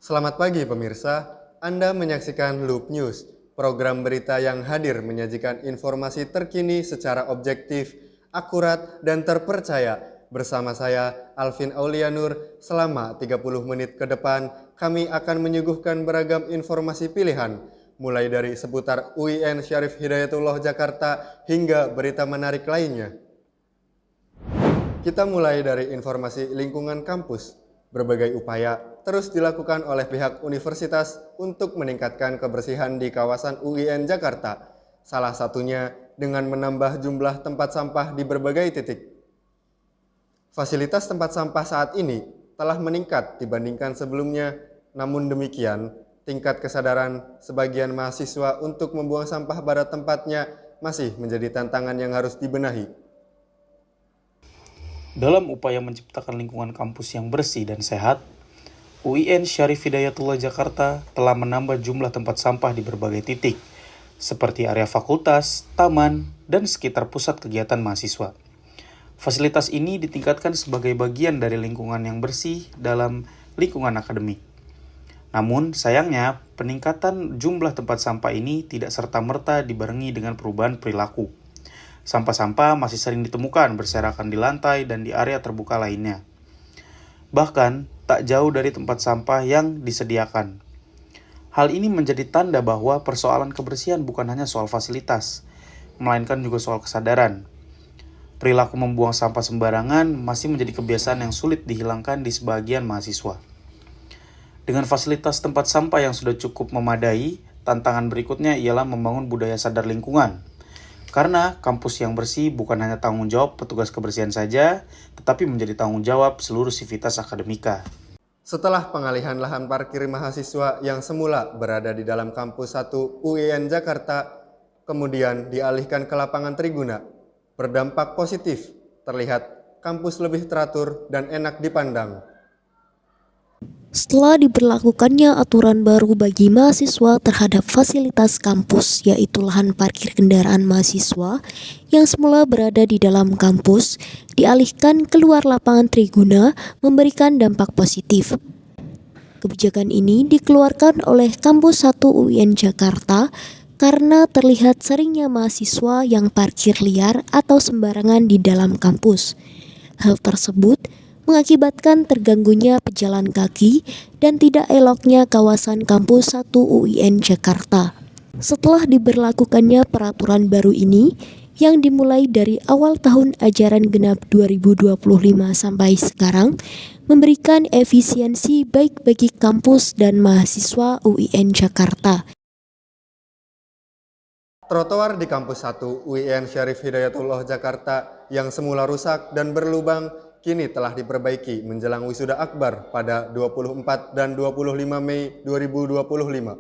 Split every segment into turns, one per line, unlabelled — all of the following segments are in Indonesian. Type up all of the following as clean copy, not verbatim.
Selamat pagi pemirsa, Anda menyaksikan Loop News, program berita yang hadir menyajikan informasi terkini secara objektif, akurat, dan terpercaya. Bersama saya, Alvin Aulianur, selama 30 menit ke depan, kami akan menyuguhkan beragam informasi pilihan, mulai dari seputar UIN Syarif Hidayatullah Jakarta hingga berita menarik lainnya. Kita mulai dari informasi lingkungan kampus. Berbagai upaya terus dilakukan oleh pihak universitas untuk meningkatkan kebersihan di kawasan UIN Jakarta. Salah satunya dengan menambah jumlah tempat sampah di berbagai titik. Fasilitas tempat sampah saat ini telah meningkat dibandingkan sebelumnya, namun demikian, tingkat kesadaran sebagian mahasiswa untuk membuang sampah pada tempatnya masih menjadi tantangan yang harus dibenahi.
Dalam upaya menciptakan lingkungan kampus yang bersih dan sehat, UIN Syarif Hidayatullah Jakarta telah menambah jumlah tempat sampah di berbagai titik, seperti area fakultas, taman, dan sekitar pusat kegiatan mahasiswa. Fasilitas ini ditingkatkan sebagai bagian dari lingkungan yang bersih dalam lingkungan akademik. Namun, sayangnya, peningkatan jumlah tempat sampah ini tidak serta-merta dibarengi dengan perubahan perilaku. Sampah-sampah masih sering ditemukan berserakan di lantai dan di area terbuka lainnya. Bahkan, tak jauh dari tempat sampah yang disediakan. Hal ini menjadi tanda bahwa persoalan kebersihan bukan hanya soal fasilitas, melainkan juga soal kesadaran. Perilaku membuang sampah sembarangan masih menjadi kebiasaan yang sulit dihilangkan di sebagian mahasiswa. Dengan fasilitas tempat sampah yang sudah cukup memadai, tantangan berikutnya ialah membangun budaya sadar lingkungan. Karena kampus yang bersih bukan hanya tanggung jawab petugas kebersihan saja, tetapi menjadi tanggung jawab seluruh sivitas akademika.
Setelah pengalihan lahan parkir mahasiswa yang semula berada di dalam kampus 1 UIN Jakarta, kemudian dialihkan ke lapangan Triguna, berdampak positif, terlihat kampus lebih teratur dan enak dipandang.
Setelah diberlakukannya aturan baru bagi mahasiswa terhadap fasilitas kampus, yaitu lahan parkir kendaraan mahasiswa yang semula berada di dalam kampus, dialihkan keluar lapangan Triguna, memberikan dampak positif. Kebijakan ini dikeluarkan oleh Kampus 1 UIN Jakarta karena terlihat seringnya mahasiswa yang parkir liar atau sembarangan di dalam kampus. Hal tersebut mengakibatkan terganggunya pejalan kaki dan tidak eloknya kawasan kampus 1 UIN Jakarta. Setelah diberlakukannya peraturan baru ini, yang dimulai dari awal tahun ajaran genap 2025 sampai sekarang, memberikan efisiensi baik bagi kampus dan mahasiswa UIN Jakarta.
Trotoar di kampus 1 UIN Syarif Hidayatullah Jakarta yang semula rusak dan berlubang kini telah diperbaiki menjelang wisuda akbar pada 24 dan 25 Mei 2025.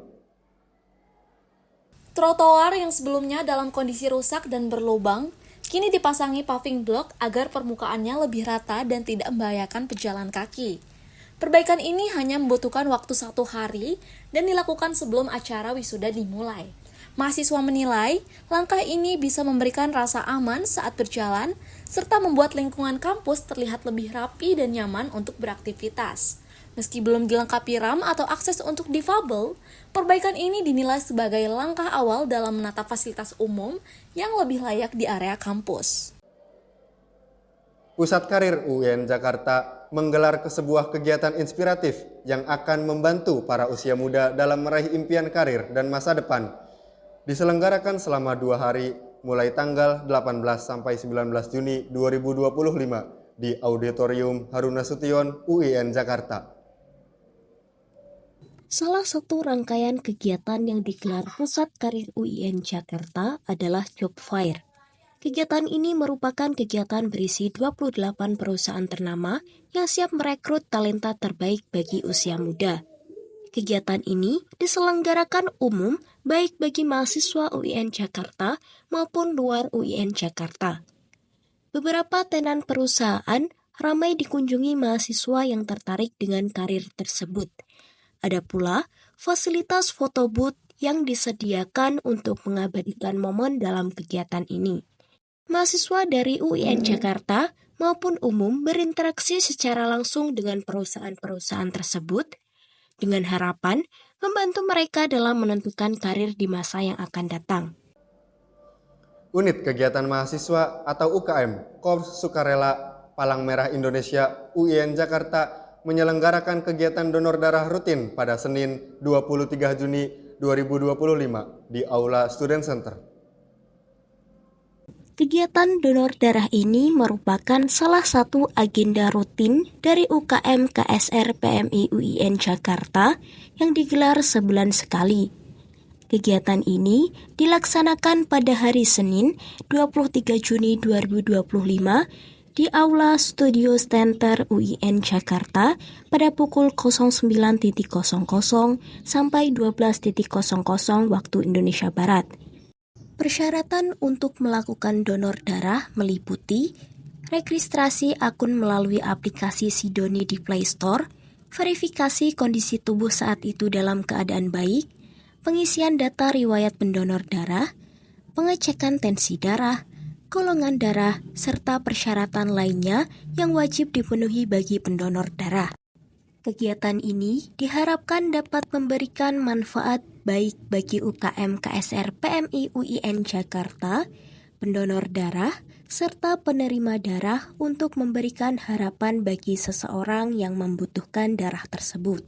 Trotoar yang sebelumnya dalam kondisi rusak dan berlubang, kini dipasangi paving block agar permukaannya lebih rata dan tidak membahayakan pejalan kaki. Perbaikan ini hanya membutuhkan waktu 1 hari dan dilakukan sebelum acara wisuda dimulai. Mahasiswa menilai langkah ini bisa memberikan rasa aman saat berjalan, serta membuat lingkungan kampus terlihat lebih rapi dan nyaman untuk beraktivitas. Meski belum dilengkapi ram atau akses untuk difabel, perbaikan ini dinilai sebagai langkah awal dalam menata fasilitas umum yang lebih layak di area kampus.
Pusat Karir UIN Jakarta menggelar sebuah kegiatan inspiratif yang akan membantu para usia muda dalam meraih impian karir dan masa depan. Diselenggarakan selama 2 hari, mulai tanggal 18 sampai 19 Juni 2025 di Auditorium Harun Nasution UIN Jakarta.
Salah satu rangkaian kegiatan yang digelar Pusat Karir UIN Jakarta adalah Job Fair. Kegiatan ini merupakan kegiatan berisi 28 perusahaan ternama yang siap merekrut talenta terbaik bagi usia muda. Kegiatan ini diselenggarakan umum baik bagi mahasiswa UIN Jakarta maupun luar UIN Jakarta. Beberapa tenan perusahaan ramai dikunjungi mahasiswa yang tertarik dengan karir tersebut. Ada pula fasilitas foto booth yang disediakan untuk mengabadikan momen dalam kegiatan ini. Mahasiswa dari UIN Jakarta maupun umum berinteraksi secara langsung dengan perusahaan-perusahaan tersebut dengan harapan membantu mereka dalam menentukan karir di masa yang akan datang.
Unit Kegiatan Mahasiswa atau UKM Korps Sukarela Palang Merah Indonesia UIN Jakarta menyelenggarakan kegiatan donor darah rutin pada Senin 23 Juni 2025 di Aula Student Center.
Kegiatan donor darah ini merupakan salah satu agenda rutin dari UKM KSR PMI UIN Jakarta yang digelar sebulan sekali. Kegiatan ini dilaksanakan pada hari Senin 23 Juni 2025 di Aula Studio Center UIN Jakarta pada pukul 09.00 sampai 12.00 waktu Indonesia Barat. Persyaratan untuk melakukan donor darah meliputi registrasi akun melalui aplikasi Sidoni di Play Store, verifikasi kondisi tubuh saat itu dalam keadaan baik, pengisian data riwayat pendonor darah, pengecekan tensi darah, golongan darah, serta persyaratan lainnya yang wajib dipenuhi bagi pendonor darah. Kegiatan ini diharapkan dapat memberikan manfaat baik bagi UKM KSR PMI UIN Jakarta, pendonor darah, serta penerima darah untuk memberikan harapan bagi seseorang yang membutuhkan darah tersebut.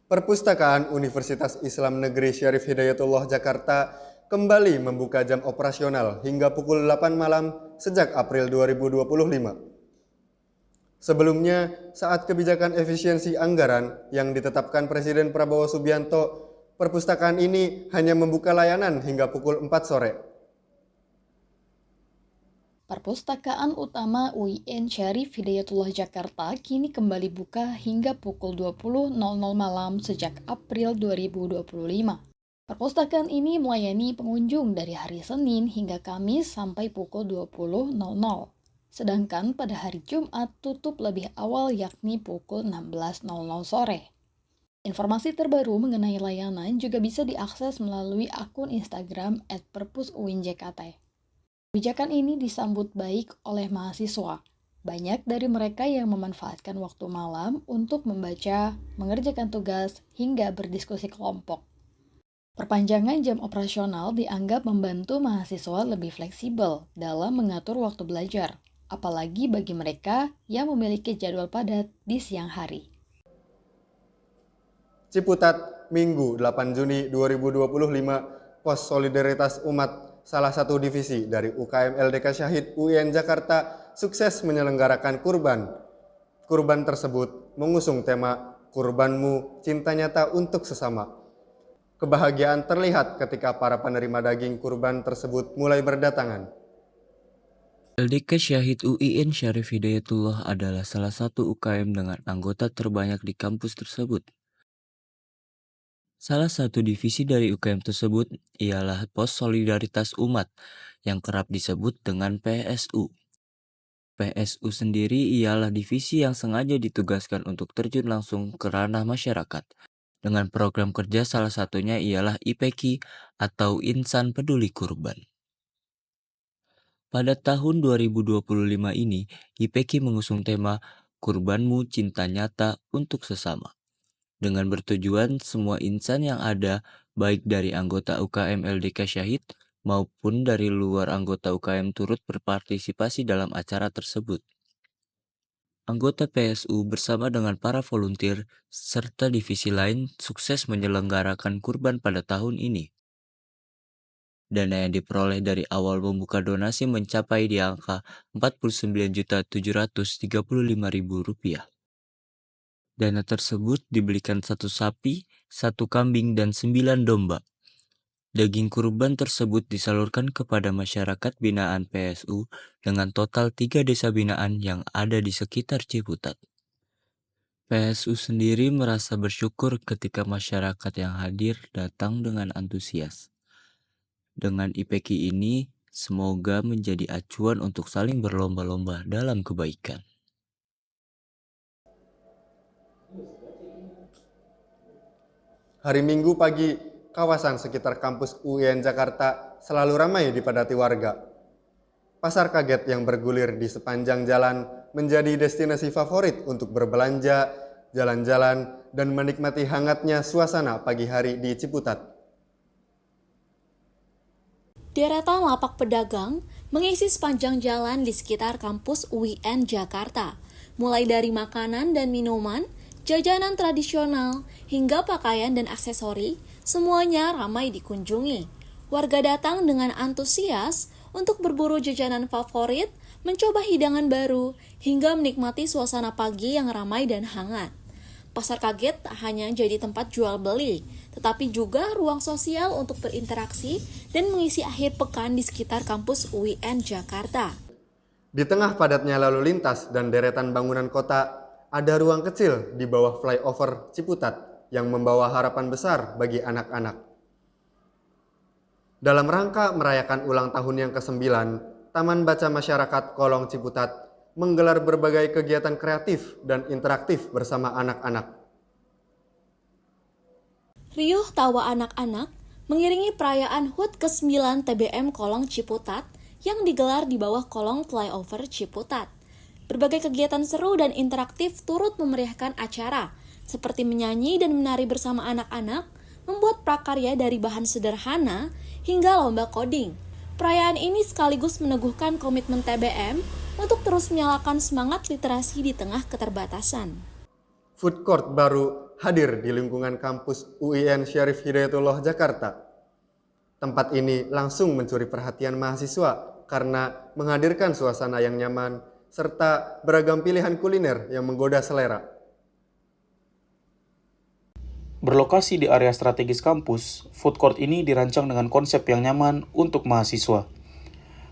Perpustakaan Universitas Islam Negeri Syarif Hidayatullah Jakarta kembali membuka jam operasional hingga pukul 8 malam sejak April 2025. Sebelumnya, saat kebijakan efisiensi anggaran yang ditetapkan Presiden Prabowo Subianto, perpustakaan ini hanya membuka layanan hingga pukul 4 sore.
Perpustakaan utama UIN Syarif Hidayatullah Jakarta kini kembali buka hingga pukul 20.00 malam sejak April 2025. Perpustakaan ini melayani pengunjung dari hari Senin hingga Kamis sampai pukul 20.00. Sedangkan pada hari Jumat tutup lebih awal yakni pukul 16.00 sore. Informasi terbaru mengenai layanan juga bisa diakses melalui akun Instagram @perpusuinjkt. Kebijakan ini disambut baik oleh mahasiswa. Banyak dari mereka yang memanfaatkan waktu malam untuk membaca, mengerjakan tugas, hingga berdiskusi kelompok. Perpanjangan jam operasional dianggap membantu mahasiswa lebih fleksibel dalam mengatur waktu belajar, apalagi bagi mereka yang memiliki jadwal padat di siang hari.
Ciputat, Minggu 8 Juni 2025, Pos Solidaritas Umat, salah satu divisi dari UKM LDK Syahid UIN Jakarta, sukses menyelenggarakan kurban. Kurban tersebut mengusung tema Kurbanmu, Cinta Nyata untuk Sesama. Kebahagiaan terlihat ketika para penerima daging kurban tersebut mulai berdatangan.
LDK Syahid UIN Syarif Hidayatullah adalah salah satu UKM dengan anggota terbanyak di kampus tersebut. Salah satu divisi dari UKM tersebut ialah Pos Solidaritas Umat yang kerap disebut dengan PSU. PSU sendiri ialah divisi yang sengaja ditugaskan untuk terjun langsung ke ranah masyarakat. Dengan program kerja salah satunya ialah IPK atau Insan Peduli Kurban. Pada tahun 2025 ini, IPK mengusung tema Kurbanmu Cinta Nyata untuk Sesama. Dengan bertujuan semua insan yang ada, baik dari anggota UKM LDK Syahid maupun dari luar anggota UKM turut berpartisipasi dalam acara tersebut. Anggota PSU bersama dengan para volunteer serta divisi lain sukses menyelenggarakan kurban pada tahun ini. Dana yang diperoleh dari awal membuka donasi mencapai di angka Rp49.735.000. Dana tersebut dibelikan 1 sapi, 1 kambing, dan 9 domba. Daging kurban tersebut disalurkan kepada masyarakat binaan PSU dengan total 3 desa binaan yang ada di sekitar Ciputat. PSU sendiri merasa bersyukur ketika masyarakat yang hadir datang dengan antusias. Dengan IPK ini, semoga menjadi acuan untuk saling berlomba-lomba dalam kebaikan.
Hari Minggu pagi, kawasan sekitar kampus UIN Jakarta selalu ramai dipadati warga. Pasar kaget yang bergulir di sepanjang jalan menjadi destinasi favorit untuk berbelanja, jalan-jalan, dan menikmati hangatnya suasana pagi hari di Ciputat.
Deretan lapak pedagang mengisi sepanjang jalan di sekitar kampus UIN Jakarta, mulai dari makanan dan minuman, jajanan tradisional, hingga pakaian dan aksesori, semuanya ramai dikunjungi. Warga datang dengan antusias untuk berburu jajanan favorit, mencoba hidangan baru, hingga menikmati suasana pagi yang ramai dan hangat. Pasar Kaget tak hanya jadi tempat jual beli, tetapi juga ruang sosial untuk berinteraksi dan mengisi akhir pekan di sekitar kampus UIN Jakarta.
Di tengah padatnya lalu lintas dan deretan bangunan kota, ada ruang kecil di bawah flyover Ciputat yang membawa harapan besar bagi anak-anak. Dalam rangka merayakan ulang tahun yang ke-9, Taman Baca Masyarakat Kolong Ciputat menggelar berbagai kegiatan kreatif dan interaktif bersama anak-anak.
Riuh tawa anak-anak mengiringi perayaan HUT ke-9 TBM Kolong Ciputat yang digelar di bawah kolong flyover Ciputat. Berbagai kegiatan seru dan interaktif turut memeriahkan acara, seperti menyanyi dan menari bersama anak-anak, membuat prakarya dari bahan sederhana, hingga lomba coding. Perayaan ini sekaligus meneguhkan komitmen TBM untuk terus menyalakan semangat literasi di tengah keterbatasan.
Food court baru hadir di lingkungan kampus UIN Syarif Hidayatullah Jakarta. Tempat ini langsung mencuri perhatian mahasiswa karena menghadirkan suasana yang nyaman serta beragam pilihan kuliner yang menggoda selera.
Berlokasi di area strategis kampus, food court ini dirancang dengan konsep yang nyaman untuk mahasiswa.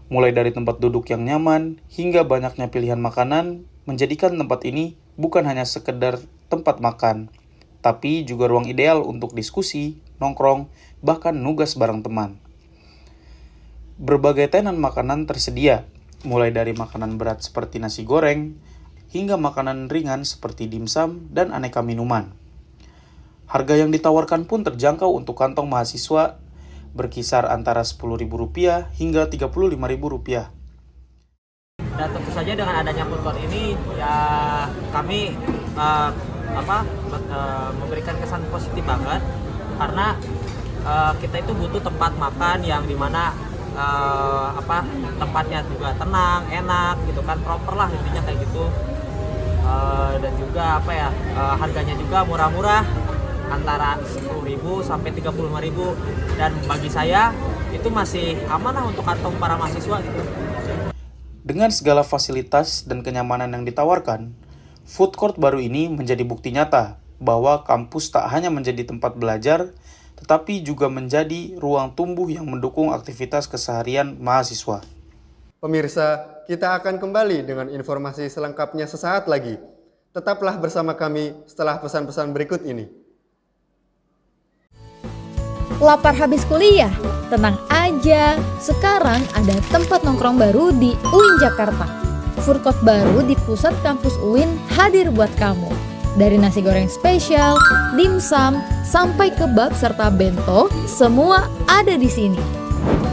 Mulai dari tempat duduk yang nyaman hingga banyaknya pilihan makanan, menjadikan tempat ini bukan hanya sekedar tempat makan, tapi juga ruang ideal untuk diskusi, nongkrong, bahkan nugas bareng teman. Berbagai tenan makanan tersedia, mulai dari makanan berat seperti nasi goreng, hingga makanan ringan seperti dimsum dan aneka minuman. Harga yang ditawarkan pun terjangkau untuk kantong mahasiswa, berkisar antara Rp10.000 hingga Rp35.000.
Dan tentu saja dengan adanya food court ini, ya kami memberikan kesan positif banget, karena kita itu butuh tempat makan yang dimana tempatnya juga tenang, enak gitu kan, proper lah intinya kayak gitu. Dan juga harganya juga murah-murah, antara Rp10.000 sampai Rp35.000, dan bagi saya itu masih aman lah untuk kantong para mahasiswa gitu.
Dengan segala fasilitas dan kenyamanan yang ditawarkan, food court baru ini menjadi bukti nyata bahwa kampus tak hanya menjadi tempat belajar, tetapi juga menjadi ruang tumbuh yang mendukung aktivitas keseharian mahasiswa.
Pemirsa, kita akan kembali dengan informasi selengkapnya sesaat lagi. Tetaplah bersama kami setelah pesan-pesan berikut ini.
Lapar habis kuliah? Tenang aja, sekarang ada tempat nongkrong baru di UIN Jakarta. Food court baru di pusat kampus UIN hadir buat kamu. Dari nasi goreng spesial, dimsum, sampai kebab serta bento, semua ada di sini.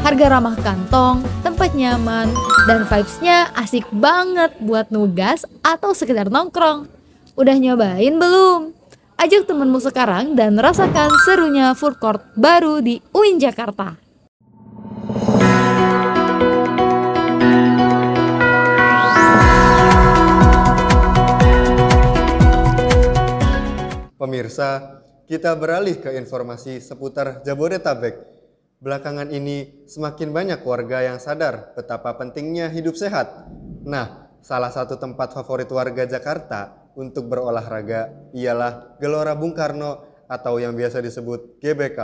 Harga ramah kantong, tempat nyaman, dan vibes-nya asik banget buat nugas atau sekedar nongkrong. Udah nyobain belum? Ajak temenmu sekarang dan rasakan serunya food court baru di UIN Jakarta.
Pemirsa, kita beralih ke informasi seputar Jabodetabek. Belakangan ini semakin banyak warga yang sadar betapa pentingnya hidup sehat. Nah, salah satu tempat favorit warga Jakarta untuk berolahraga ialah Gelora Bung Karno atau yang biasa disebut GBK.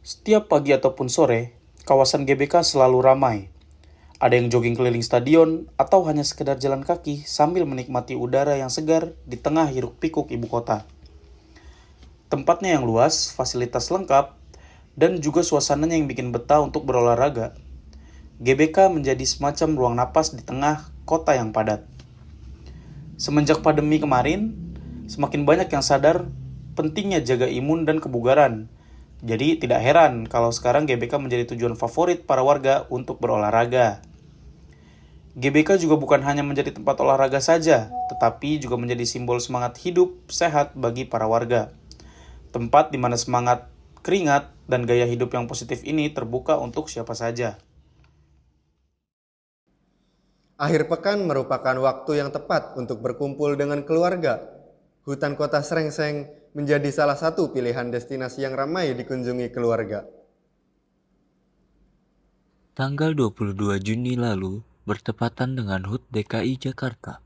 Setiap pagi ataupun sore, kawasan GBK selalu ramai. Ada yang jogging keliling stadion atau hanya sekedar jalan kaki sambil menikmati udara yang segar di tengah hiruk-pikuk ibu kota. Tempatnya yang luas, fasilitas lengkap, dan juga suasananya yang bikin betah untuk berolahraga. GBK menjadi semacam ruang napas di tengah kota yang padat. Semenjak pandemi kemarin, semakin banyak yang sadar pentingnya jaga imun dan kebugaran. Jadi tidak heran kalau sekarang GBK menjadi tujuan favorit para warga untuk berolahraga. GBK juga bukan hanya menjadi tempat olahraga saja, tetapi juga menjadi simbol semangat hidup sehat bagi para warga. Tempat di mana semangat, keringat, dan gaya hidup yang positif ini terbuka untuk siapa saja.
Akhir pekan merupakan waktu yang tepat untuk berkumpul dengan keluarga. Hutan Kota Srengseng menjadi salah satu pilihan destinasi yang ramai dikunjungi keluarga.
Tanggal 22 Juni lalu bertepatan dengan HUT DKI Jakarta.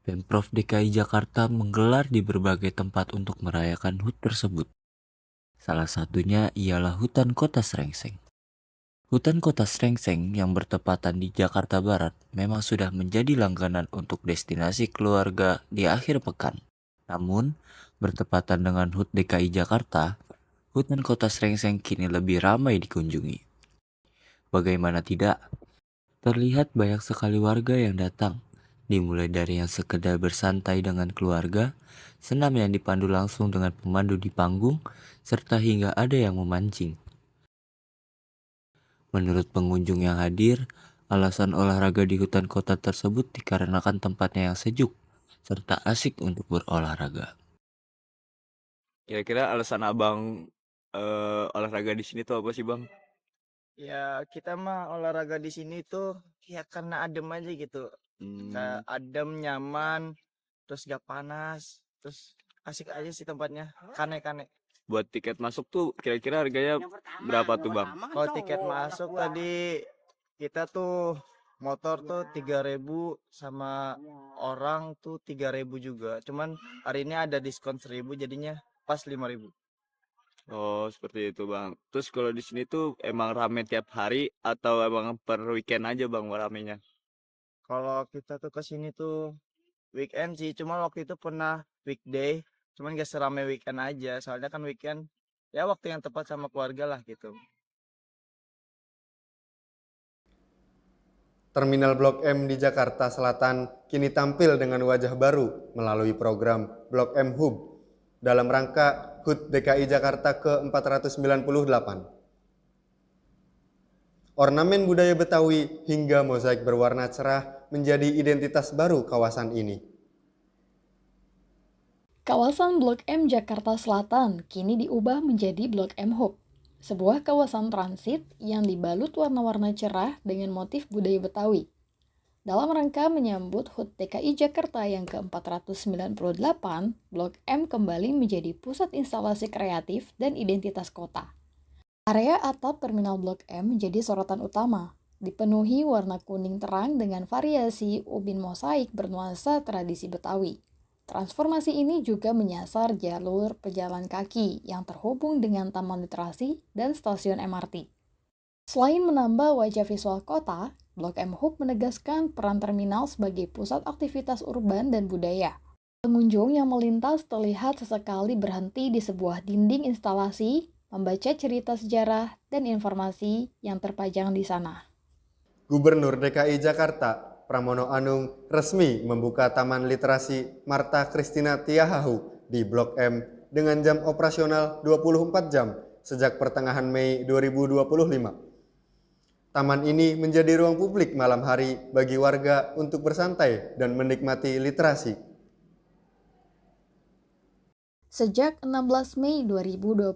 Pemprov DKI Jakarta menggelar di berbagai tempat untuk merayakan HUT tersebut. Salah satunya ialah Hutan Kota Srengseng. Hutan Kota Srengseng yang bertepatan di Jakarta Barat memang sudah menjadi langganan untuk destinasi keluarga di akhir pekan. Namun, bertepatan dengan HUT DKI Jakarta, Hutan Kota Srengseng kini lebih ramai dikunjungi. Bagaimana tidak? Terlihat banyak sekali warga yang datang, dimulai dari yang sekedar bersantai dengan keluarga, senam yang dipandu langsung dengan pemandu di panggung, serta hingga ada yang memancing. Menurut pengunjung yang hadir, alasan olahraga di hutan kota tersebut dikarenakan tempatnya yang sejuk, serta asik untuk berolahraga.
Kira-kira alasan abang olahraga di sini tuh apa sih bang?
Ya kita mah olahraga di sini tuh ya karena adem aja gitu. Kayak adem, nyaman, terus gak panas, terus asik aja sih tempatnya. Kane-kane.
Buat tiket masuk tuh kira-kira harganya berapa tuh bang?
Kalau tiket masuk tadi kita tuh motor tuh 3.000 sama orang tuh 3.000 juga. Cuman hari ini ada diskon 1.000 jadinya pas 5.000.
Oh seperti itu bang. Terus kalau di sini tuh emang rame tiap hari atau emang per weekend aja bang ramenya?
Kalau kita tuh ke sini tuh weekend sih, cuma waktu itu pernah weekday, cuman gak serame weekend aja. Soalnya kan weekend ya waktu yang tepat sama keluarga lah gitu.
Terminal Blok M di Jakarta Selatan kini tampil dengan wajah baru melalui program Blok M Hub dalam rangka HUT DKI Jakarta ke-498. Ornamen budaya Betawi hingga mozaik berwarna cerah menjadi identitas baru kawasan ini.
Kawasan Blok M Jakarta Selatan kini diubah menjadi Blok M Hub, sebuah kawasan transit yang dibalut warna-warna cerah dengan motif budaya Betawi. Dalam rangka menyambut HUT DKI Jakarta yang ke-498, Blok M kembali menjadi pusat instalasi kreatif dan identitas kota. Area atap terminal Blok M menjadi sorotan utama, dipenuhi warna kuning terang dengan variasi ubin mosaik bernuansa tradisi Betawi. Transformasi ini juga menyasar jalur pejalan kaki yang terhubung dengan taman literasi dan stasiun MRT. Selain menambah wajah visual kota, Blok M Hub menegaskan peran terminal sebagai pusat aktivitas urban dan budaya. Pengunjung yang melintas terlihat sesekali berhenti di sebuah dinding instalasi, membaca cerita sejarah dan informasi yang terpajang di sana.
Gubernur DKI Jakarta, Pramono Anung, resmi membuka Taman Literasi Marta Christina Tiahahu di Blok M dengan jam operasional 24 jam sejak pertengahan Mei 2025. Taman ini menjadi ruang publik malam hari bagi warga untuk bersantai dan menikmati literasi.
Sejak 16 Mei 2025,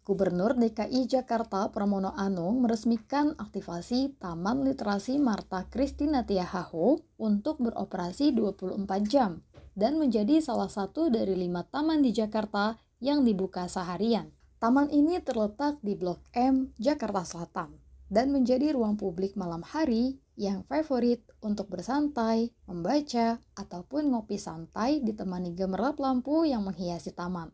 Gubernur DKI Jakarta Pramono Anung meresmikan aktivasi Taman Literasi Marta Christina Tiahahu untuk beroperasi 24 jam dan menjadi salah satu dari 5 taman di Jakarta yang dibuka seharian. Taman ini terletak di Blok M, Jakarta Selatan, dan menjadi ruang publik malam hari yang favorit untuk bersantai, membaca, ataupun ngopi santai ditemani gemerlap lampu yang menghiasi taman.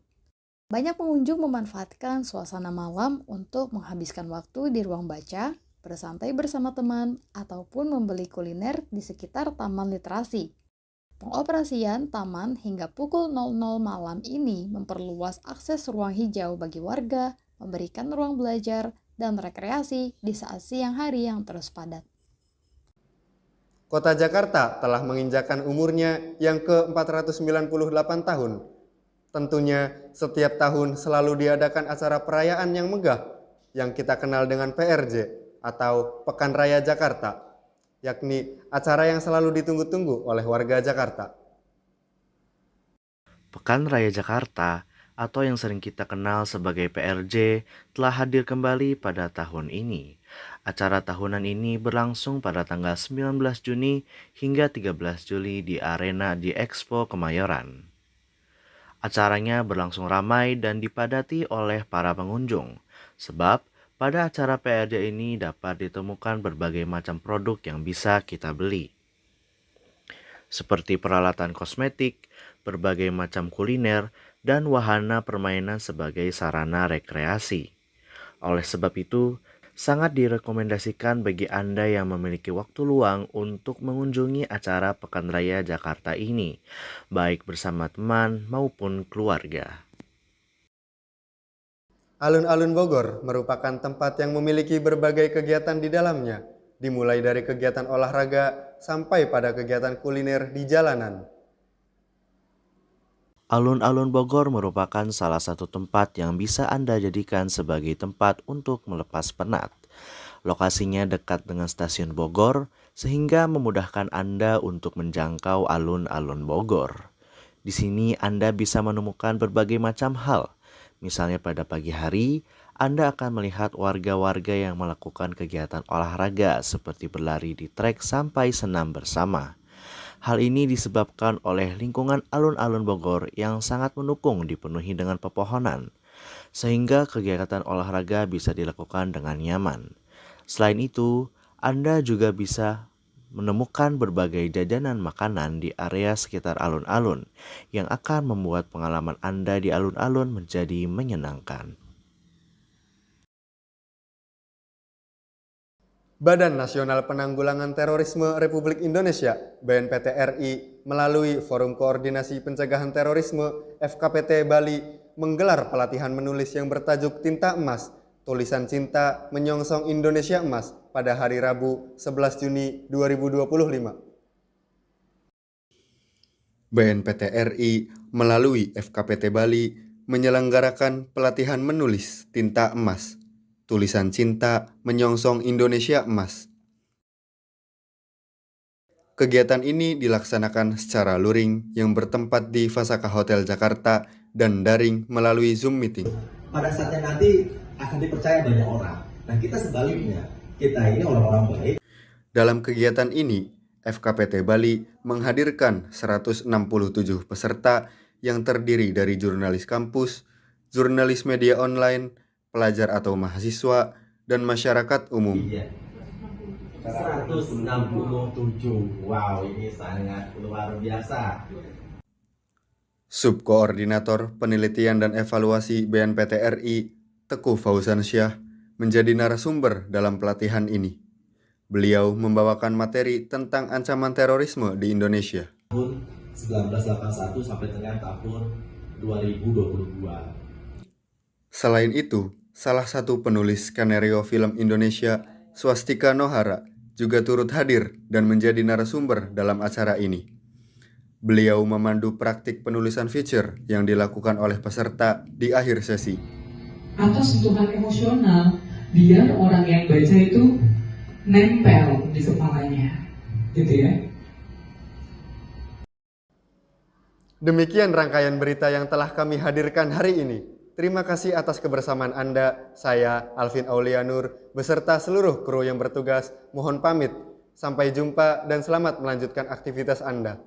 Banyak pengunjung memanfaatkan suasana malam untuk menghabiskan waktu di ruang baca, bersantai bersama teman, ataupun membeli kuliner di sekitar taman literasi. Pengoperasian taman hingga pukul 00 malam ini memperluas akses ruang hijau bagi warga, memberikan ruang belajar, dan rekreasi di saat siang hari yang terus padat.
Kota Jakarta telah menginjakkan umurnya yang ke-498 tahun. Tentunya setiap tahun selalu diadakan acara perayaan yang megah yang kita kenal dengan PRJ atau Pekan Raya Jakarta. yakni acara yang selalu ditunggu-tunggu oleh warga Jakarta.
Pekan Raya Jakarta atau yang sering kita kenal sebagai PRJ telah hadir kembali pada tahun ini. Acara tahunan ini berlangsung pada tanggal 19 Juni hingga 13 Juli di Arena di Expo Kemayoran. Acaranya berlangsung ramai dan dipadati oleh para pengunjung, sebab pada acara PRJ ini dapat ditemukan berbagai macam produk yang bisa kita beli. Seperti peralatan kosmetik, berbagai macam kuliner, dan wahana permainan sebagai sarana rekreasi. Oleh sebab itu, sangat direkomendasikan bagi Anda yang memiliki waktu luang untuk mengunjungi acara Pekan Raya Jakarta ini, baik bersama teman maupun keluarga.
Alun-alun Bogor merupakan tempat yang memiliki berbagai kegiatan di dalamnya, dimulai dari kegiatan olahraga sampai pada kegiatan kuliner di jalanan.
Alun-alun Bogor merupakan salah satu tempat yang bisa Anda jadikan sebagai tempat untuk melepas penat. Lokasinya dekat dengan stasiun Bogor, sehingga memudahkan Anda untuk menjangkau alun-alun Bogor. Di sini Anda bisa menemukan berbagai macam hal. Misalnya pada pagi hari, Anda akan melihat warga-warga yang melakukan kegiatan olahraga seperti berlari di trek sampai senam bersama. Hal ini disebabkan oleh lingkungan alun-alun Bogor yang sangat mendukung dipenuhi dengan pepohonan, sehingga kegiatan olahraga bisa dilakukan dengan nyaman. Selain itu, Anda juga bisa menemukan berbagai jajanan makanan di area sekitar alun-alun yang akan membuat pengalaman Anda di alun-alun menjadi menyenangkan.
Badan Nasional Penanggulangan Terorisme Republik Indonesia (BNPT RI) melalui Forum Koordinasi Pencegahan Terorisme FKPT Bali menggelar pelatihan menulis yang bertajuk Tinta Emas, Tulisan Cinta Menyongsong Indonesia Emas pada hari Rabu 11 Juni 2025. BNPT RI melalui FKPT Bali menyelenggarakan pelatihan menulis Tinta Emas, Tulisan Cinta Menyongsong Indonesia Emas. Kegiatan ini dilaksanakan secara luring yang bertempat di Fasaka Hotel Jakarta dan daring melalui Zoom meeting.
Pada saatnya nanti akan dipercaya banyak orang. Nah, kita sebaliknya, kita ini orang-orang baik.
Dalam kegiatan ini, FKPT Bali menghadirkan 167 peserta yang terdiri dari jurnalis kampus, jurnalis media online, pelajar atau mahasiswa, dan masyarakat umum.
167, wow, ini sangat luar biasa.
Subkoordinator Penelitian dan Evaluasi BNPT RI, Teguh Fauzansyah, menjadi narasumber dalam pelatihan ini. Beliau membawakan materi tentang ancaman terorisme di Indonesia.
Tahun 1981 sampai dengan tahun 2022.
Selain itu, salah satu penulis skenario film Indonesia, Swastika Nohara, juga turut hadir dan menjadi narasumber dalam acara ini. Beliau memandu praktik penulisan feature yang dilakukan oleh peserta di akhir sesi.
Atau sentuhan emosional, biar orang yang baca itu nempel di kepalanya, gitu ya.
Demikian rangkaian berita yang telah kami hadirkan hari ini. Terima kasih atas kebersamaan Anda. Saya, Alvin Aulianur, beserta seluruh kru yang bertugas, mohon pamit. Sampai jumpa dan selamat melanjutkan aktivitas Anda.